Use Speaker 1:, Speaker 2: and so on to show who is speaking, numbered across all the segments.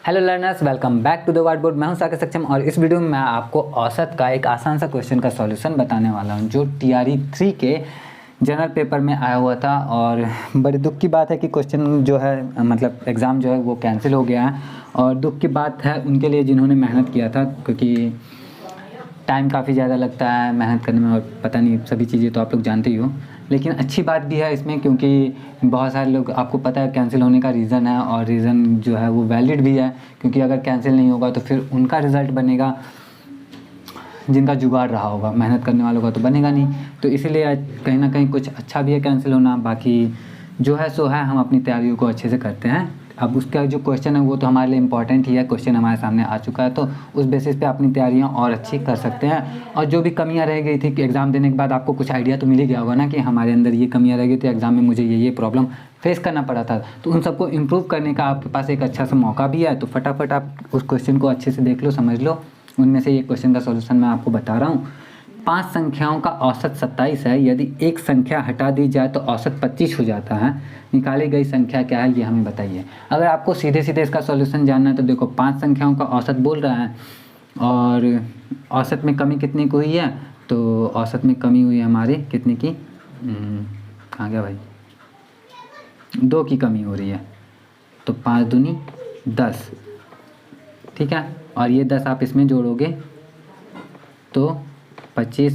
Speaker 1: Hello learners, welcome back to the whiteboard. मैं हूं साकेत सक्षम और इस वीडियो में मैं आपको औसत का एक आसान सा क्वेश्चन का सॉल्यूशन बताने वाला हूं जो TRE 3 के जनरल पेपर में आया हुआ था। और बड़ी दुख की बात है कि क्वेश्चन जो है मतलब एग्ज़ाम जो है वो कैंसिल हो गया है। और दुख की बात है उनके लिए जिन्होंने मेहनत किया था, क्योंकि टाइम काफ़ी ज़्यादा लगता है मेहनत करने में और पता नहीं सभी चीज़ें तो आप लोग जानते ही हो। लेकिन अच्छी बात भी है इसमें, क्योंकि बहुत सारे लोग, आपको पता है कैंसिल होने का रीज़न है और रीज़न जो है वो वैलिड भी है, क्योंकि अगर कैंसिल नहीं होगा तो फिर उनका रिज़ल्ट बनेगा जिनका जुगाड़ रहा होगा, मेहनत करने वालों का तो बनेगा नहीं। तो इसीलिए कहीं ना कहीं कुछ अच्छा भी है कैंसिल होना। बाकी जो है सो है, हम अपनी तैयारियों को अच्छे से करते हैं। अब उसका जो क्वेश्चन है वो तो हमारे लिए इम्पॉर्टेंट ही है, क्वेश्चन हमारे सामने आ चुका है तो उस बेसिस पे अपनी तैयारियां और अच्छी कर सकते हैं। और जो भी कमियां रह गई थी कि एग्ज़ाम देने के बाद आपको कुछ आइडिया तो मिल ही गया होगा ना कि हमारे अंदर ये कमियां रह गई थी, एग्ज़ाम में मुझे ये प्रॉब्लम फेस करना पड़ा था, तो उन सबको इम्प्रूव करने का आपके पास एक अच्छा सा मौका भी है। तो फटाफट आप उस क्वेश्चन को अच्छे से देख लो, समझ लो। उनमें से ये क्वेश्चन का सॉल्यूशन मैं आपको बता रहा हूँ। 5 संख्याओं का औसत 27 है, यदि एक संख्या हटा दी जाए तो औसत 25 हो जाता है। निकाली गई संख्या क्या है, ये हमें बताइए। अगर आपको सीधे सीधे इसका सॉल्यूशन जानना है तो देखो, 5 संख्याओं का औसत बोल रहा है और औसत में कमी कितनी को हुई है, तो औसत में कमी हुई है हमारी कितने की, कहाँ गया भाई, 2 की कमी हो रही है। तो 5 दूनी 10, ठीक है। और ये 10 आप इसमें जोड़ोगे तो 25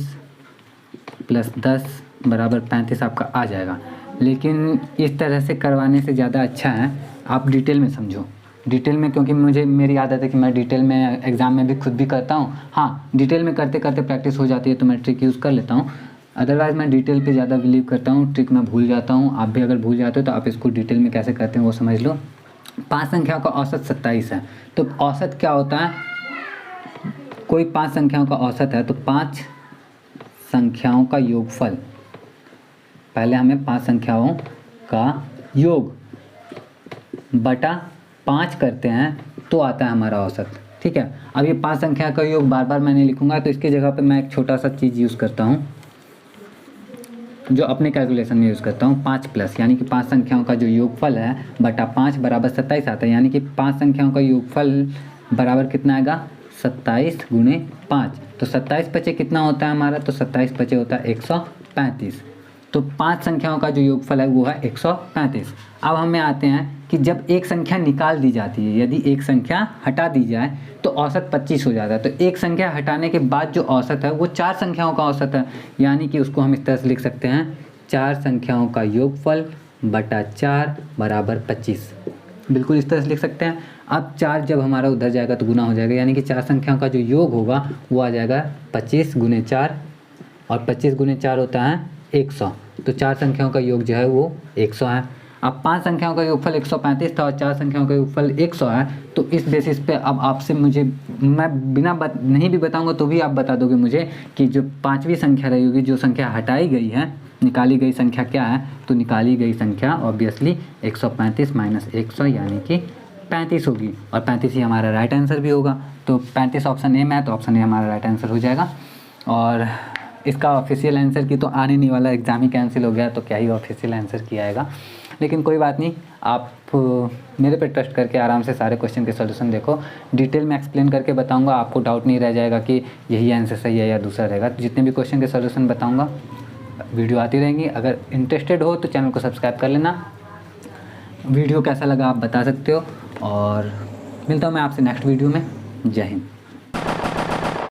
Speaker 1: + 10 बराबर 35 आपका आ जाएगा। लेकिन इस तरह से करवाने से ज़्यादा अच्छा है आप डिटेल में समझो, डिटेल में, क्योंकि मेरी आदत है कि मैं डिटेल में एग्ज़ाम में भी खुद भी करता हूँ। हाँ, डिटेल में करते करते प्रैक्टिस हो जाती है तो मैं ट्रिक यूज़ कर लेता हूँ। अदरवाइज़ मैं डिटेल पे ज़्यादा बिलीव करता हूँ, ट्रिक मैं भूल जाता हूँ। आप भी अगर भूल जाते हो तो आप इसको डिटेल में कैसे करते हैं वो समझ लो। 5 संख्याओं का औसत 27 है, तो औसत क्या होता है, कोई 5 संख्याओं का औसत है तो 5 संख्याओं का योगफल, पहले हमें 5 संख्याओं का योग बटा 5 करते हैं तो आता है हमारा औसत, ठीक है। अब ये 5 संख्या का योग बार बार मैं नहीं लिखूंगा, तो इसकी जगह पे मैं एक छोटा सा चीज़ यूज़ करता हूँ जो अपने कैलकुलेशन में यूज़ करता हूँ, 5 प्लस, यानी कि 5 संख्याओं का जो योगफल है बटा 5 बराबर 27 आता है। यानी कि 5 संख्याओं का योगफल बराबर कितना आएगा, 27 × 5। तो 27 पचे कितना होता है हमारा, तो 27 पचे होता है 135। तो 5 संख्याओं का जो योगफल है वो है 135। अब हमें आते हैं कि जब एक संख्या निकाल दी जाती है, यदि एक संख्या हटा दी जाए तो औसत 25 हो जाता है। तो एक संख्या हटाने के बाद जो औसत है वो 4 संख्याओं का औसत है, यानी कि उसको हम इस तरह से लिख सकते हैं, 4 संख्याओं का योगफल बटा 4 बराबर 25। बिल्कुल इस तरह से लिख सकते हैं। अब 4 जब हमारा उधर जाएगा तो गुना हो जाएगा, यानी कि 4 संख्याओं का जो योग होगा वो आ जाएगा 25 × 4, और 25 × 4 होता है 100। तो 4 संख्याओं का योग जो है वो 100 है। अब 5 संख्याओं का योगफल 135 था और 4 संख्याओं का योगफल 100 है। तो इस बेसिस पे अब आपसे मैं बिना नहीं भी बताऊंगा तो भी आप बता दोगे मुझे कि जो 5वीं संख्या रही होगी, जो संख्या हटाई गई है, निकाली गई संख्या क्या है, तो निकाली गई संख्या ऑब्वियसली 135 - 100 यानी कि 35 होगी। और 35 ही हमारा राइट आंसर भी होगा। तो 35 ऑप्शन ए में है, तो ऑप्शन ए हमारा राइट आंसर हो जाएगा। और इसका ऑफिशियल आंसर की तो आने नहीं वाला, एग्ज़ाम ही कैंसिल हो गया तो क्या ही ऑफिशियल आंसर किया आएगा। लेकिन कोई बात नहीं, आप मेरे पे ट्रस्ट करके आराम से सारे क्वेश्चन के सॉल्यूशन देखो। डिटेल में एक्सप्लेन करके बताऊंगा, आपको डाउट नहीं रह जाएगा कि यही आंसर सही है या दूसरा रहेगा। तो जितने भी क्वेश्चन के सॉल्यूशन बताऊंगा, वीडियो आती रहेंगी। अगर इंटरेस्टेड हो तो चैनल को सब्सक्राइब कर लेना। वीडियो कैसा लगा आप बता सकते हो, और मिलता हूँ मैं आपसे नेक्स्ट वीडियो में। जय हिंद।